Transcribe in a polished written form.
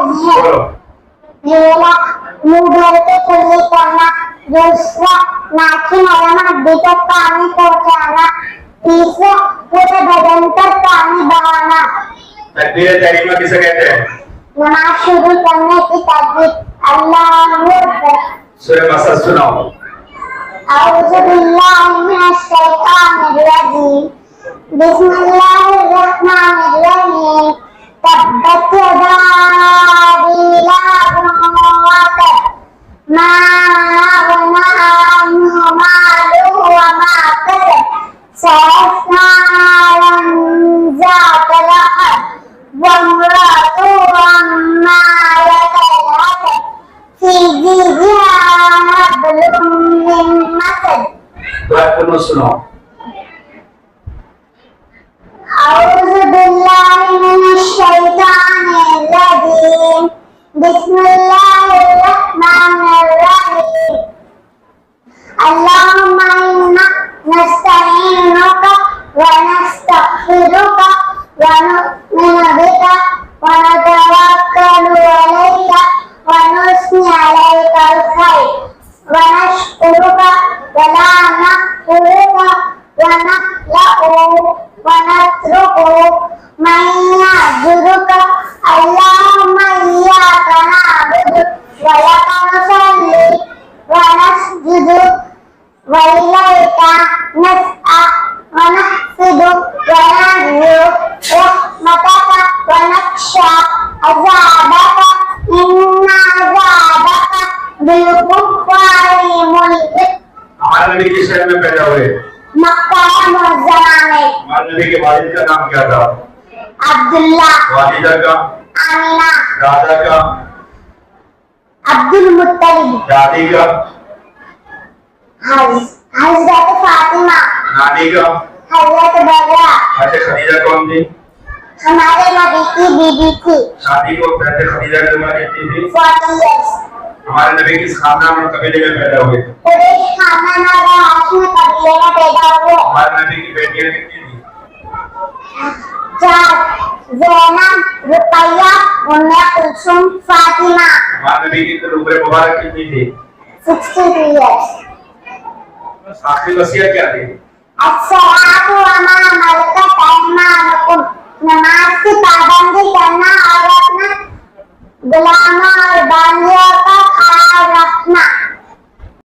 फर्ज है। पहला, मुंह भर के कुल्ली करना। दूसरा, नाखून और हड्डी तक पानी पहुंचाना। तीसरा, पूरे बदन तक पानी बहाना। तकबीर तहरीमा किसे कहते हैं? नमाज शुरू करने की तकबीर। अल्लाहू अकबर। सूरह मसद सुनाओ। औज़ु बिल्लाहि मिनश शैतानिर रजीम। बिस्मिल्लाहिर रहमानिर रहीम। तब्बत यदा अबी लहब व तब। मा अग़ना अन्हु मालुहु व मा कसब। सयस्ला नारन ज़ात लहब व इम्रअतुहु हम्मालतल हतब। फी जीदिहा हब्लुम मिन मसद। बात सुनो। औज़ु बिल्लाहि मिनश शैतानिर रजीम। बिस्मिल्लाहिर रहमानिर रहीम। अल्लाहुम्मा इन्ना नस्तईनुका व नस्तगफिरुका व नु'मिनु बिका व नतवक्कलु अलैका व नुस्नी अलैकल खैर व नशकुरुका व ला नकफुरुका व नखलउ व नत्रुकु मन यअजुरुका। अल्लाहुम्मा इय्याका नअबुदु व लका नुसल्ली व नस्जुदु व इलैका नस्अ व नहफिदु व नरजु रहमतका व नख्शा अज़ाबका। इन्ना अज़ाबका बिल-कुफ़्फ़ारि मुहीत। हमारे नबी किस शहर में पैदा हुए? मक्का मुअज़्ज़मा में। हमारे नबी के वालिद का नाम क्या था? अब्दुल्ला। वालिदा का? आमिना। दादा का? अब्दुल मुत्तलिब। दादी का? हज़रत फातिमा। नानी का? हज़रत बर्रा। हज़रत खदीजा कौन थी? हमारे नबी की बीबी थी। शादी को हज़रत खदीजा की उम्र कितनी थी? 40 years। हमारे नबी किस खानदान और कबीले में पैदा हुए? कुरैश खानदान और हाशिम कबीले में पैदा हुए। हमारे नबी की बेटियां कितनी थी? 4, ज़ैनब, रुक़ैया, उम्मे कुलसूम, फातिमा। हमारे नबी की कुल उम्र मुबारक कितनी थी? 63 years। आखिरी वसीयत क्या थी? अस्सलातु व मा मलकत ऐमानुकुम। नमाज की पाबंदी करना और अपना गुलामों और बांदियों का ख्याल रखना।